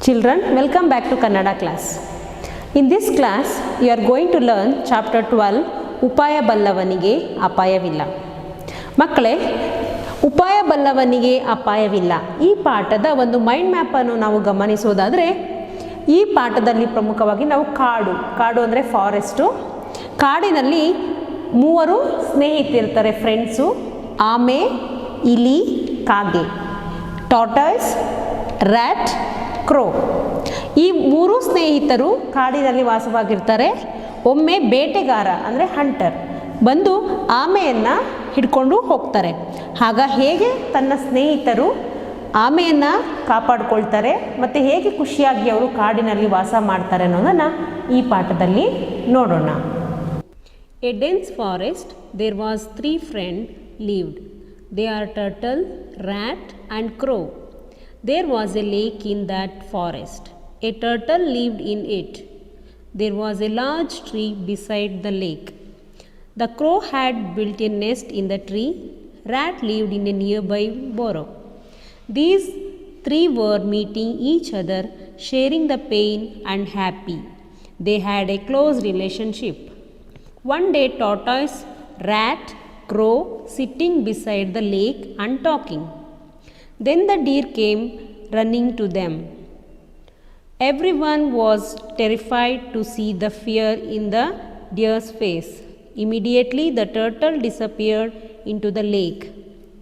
Children, welcome back to Kannada class. In this class, you are going to learn chapter 12, ಉಪಾಯ ಬಲ್ಲವನಿಗೆ ಅಪಾಯವಿಲ್ಲ. ಮಕ್ಕಳೇ, ಉಪಾಯ ಬಲ್ಲವನಿಗೆ ಅಪಾಯವಿಲ್ಲ ಈ ಪಾಠದ ಒಂದು ಮೈಂಡ್ ಮ್ಯಾಪನ್ನು ನಾವು ಗಮನಿಸೋದಾದರೆ, ಈ ಪಾಠದಲ್ಲಿ ಪ್ರಮುಖವಾಗಿ ನಾವು ಕಾಡು ಅಂದರೆ ಫಾರೆಸ್ಟು. ಕಾಡಿನಲ್ಲಿ ಮೂವರು ಸ್ನೇಹಿತರಿರ್ತಾರೆ, ಫ್ರೆಂಡ್ಸು. ಆಮೆ, ಇಲಿ, ಕಾಗೆ, ಟಾರ್ಟಾಯ್ಸ್, ರ್ಯಾಟ್, ಕ್ರೋ. ಈ ಮೂರು ಸ್ನೇಹಿತರು ಕಾಡಿನಲ್ಲಿ ವಾಸವಾಗಿರ್ತಾರೆ. ಒಮ್ಮೆ ಬೇಟೆಗಾರ ಅಂದರೆ ಹಂಟರ್ ಬಂದು ಆಮೆಯನ್ನು ಹಿಡ್ಕೊಂಡು ಹೋಗ್ತಾರೆ. ಆಗ ಹೇಗೆ ತನ್ನ ಸ್ನೇಹಿತರು ಆಮೆಯನ್ನು ಕಾಪಾಡಿಕೊಳ್ತಾರೆ ಮತ್ತು ಹೇಗೆ ಖುಷಿಯಾಗಿ ಅವರು ಕಾಡಿನಲ್ಲಿ ವಾಸ ಮಾಡ್ತಾರೆ ಅನ್ನೋದನ್ನು ಈ ಪಾಠದಲ್ಲಿ ನೋಡೋಣ. A dense forest there was 3 friends lived. They are turtle, rat and crow. There was a lake in that forest. A turtle lived in it. There was a large tree beside the lake. The crow had built a nest in the tree. Rat lived in a nearby burrow. These 3 were meeting each other, sharing the pain and happy. They had a close relationship. One day, tortoise, rat, crow sitting beside the lake and talking. Then the deer came running to them. Everyone was terrified to see the fear in the deer's face. Immediately the turtle disappeared into the lake.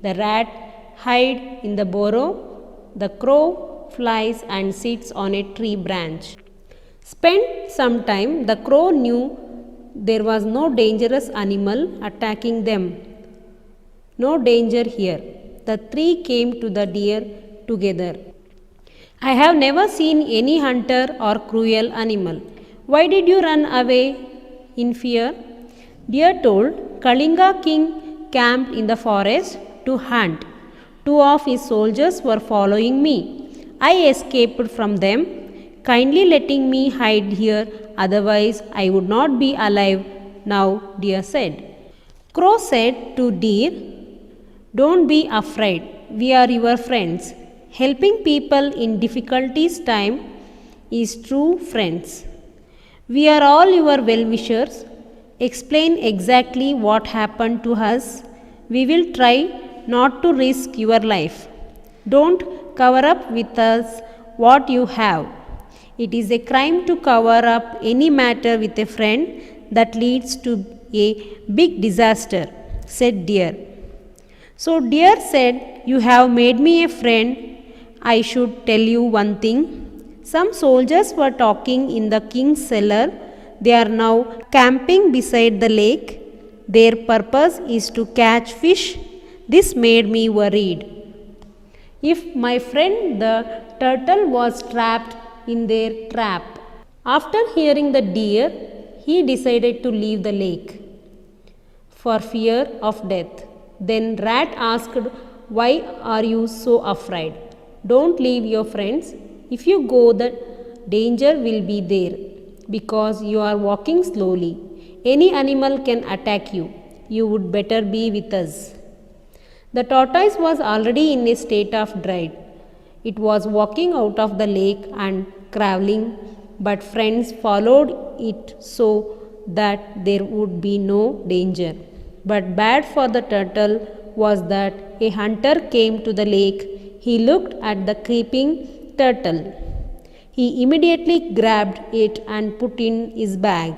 The rat hid in the burrow. The crow flies and sits on a tree branch. Spent some time, the crow knew there was no dangerous animal attacking them. No danger here. The 3 came to the deer together. I have never seen any hunter or cruel animal. Why did you run away in fear? Deer told, Kalinga king camped in the forest to hunt. 2 of his soldiers were following me. I escaped from them, kindly letting me hide here, otherwise I would not be alive now, deer said. Crow said to deer, don't be afraid, we are your friends. Helping people in difficulties time is true friends. We are all your well-wishers. Explain exactly what happened to us. We will try not to risk your life. Don't cover up with us what you have. It is a crime to cover up any matter with a friend that leads to a big disaster, said deer. So deer said, you have made me a friend. I should tell you one thing. Some soldiers were talking in the king's cellar. They are now camping beside the lake. Their purpose is to catch fish. This made me worried. If my friend the turtle was trapped in their trap. After hearing the deer, he decided to leave the lake for fear of death. Then rat asked, why are you so afraid? Don't leave your friends. If you go, the danger will be there because you are walking slowly. Any animal can attack you. You would better be with us. The tortoise was already in a state of dread. It was walking out of the lake and crawling, but friends followed it so that there would be no danger. But bad for the turtle was that a hunter came to the lake. He looked at the creeping turtle. He immediately grabbed it and put in his bag.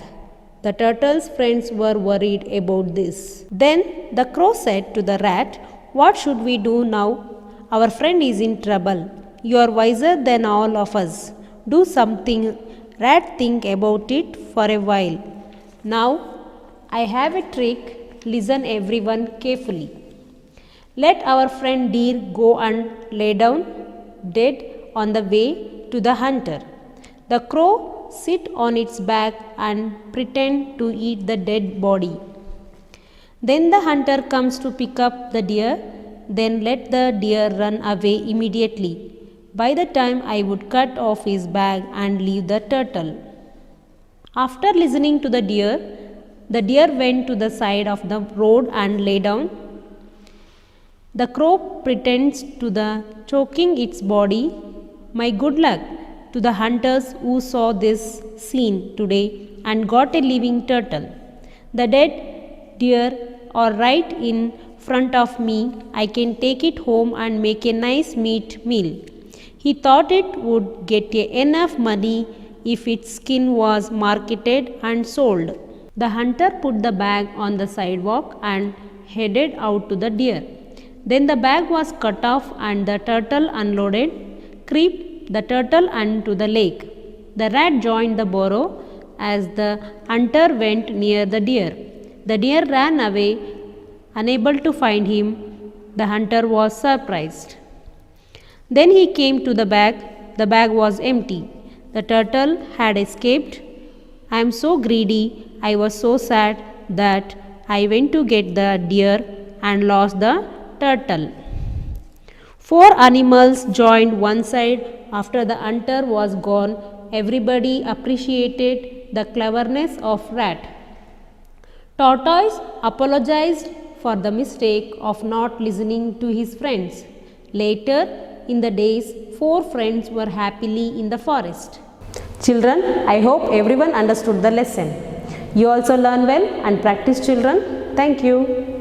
The turtle's friends were worried about this. Then the crow said to the rat, what should we do now? Our friend is in trouble. You are wiser than all of us. Do something. Rat think about it for a while. Now I have a trick. Listen everyone carefully. Let our friend deer go and lay down dead on the way to the hunter. The crow sit on its back and pretend to eat the dead body. Then the hunter comes to pick up the deer. Then let the deer run away immediately. By the time I would cut off his bag and leave the turtle. After listening to the deer went to the side of the road and lay down. The crow pretends to the choking its body. My good luck, to the hunters who saw this scene today and got a living turtle. The dead deer are right in front of me. I can take it home and make a nice meat meal. He thought it would get enough money if its skin was marketed and sold. The hunter put the bag on the sidewalk and headed out to the deer. Then the bag was cut off and the turtle unloaded, creeped the turtle into the lake. The rat joined the burrow as the hunter went near the deer. The deer ran away, unable to find him. The hunter was surprised. Then he came to the bag. The bag was empty. The turtle had escaped. I am so greedy. I was so sad that I went to get the deer and lost the turtle. 4 animals joined one side after the hunter was gone. Everybody appreciated the cleverness of rat. Tortoise apologized for the mistake of not listening to his friends. Later in the days, 4 friends were happily in the forest. Children, I hope everyone understood the lesson. You also learn well and practice, children. Thank you.